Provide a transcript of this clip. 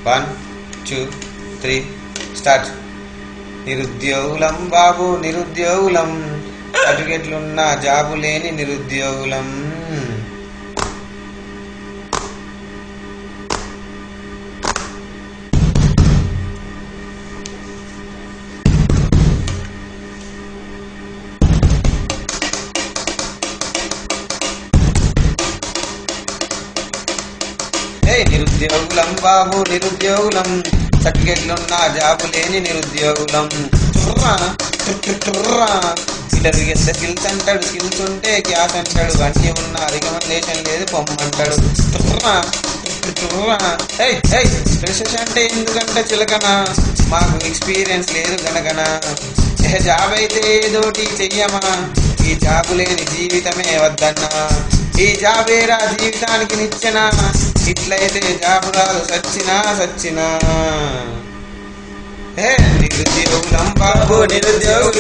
1 2 3 start. నిరుద్యోగులం బాబు నిరుద్యోగులం, సర్టిఫికెట్లున్న job లేని నిరుద్యోగులం. నిరుద్యోగులం బాబు నిరుద్యోగులం, సర్టిఫికెట్లున్న job లేని నిరుద్యోగులం. ఇంటర్వ్యూకి వెళ్తే స్కిల్స్ అంటాడు, స్కిల్స్ ఉంటే క్యాష్ అంటాడు, అన్నీ ఉన్న రికమెండేషన్ లేదు పొమ్మంటాడు. ఫ్రెషర్స్ అంటే ఎందుకంటే చిలకనా, మాకు ఎక్స్పీరియన్స్ లేదు గనగన. జాబ్ అయితే ఏదోటి చెయ్యమా, ఈ జాబు లేని జీవితమే వద్దన్నా. ఈ జాబేరా జీవితానికి నిచ్చెనా, ఇట్లయితే జాబు రాదు సచ్చినా. నిరుద్యోగులం బాబు నిరుద్యోగులం.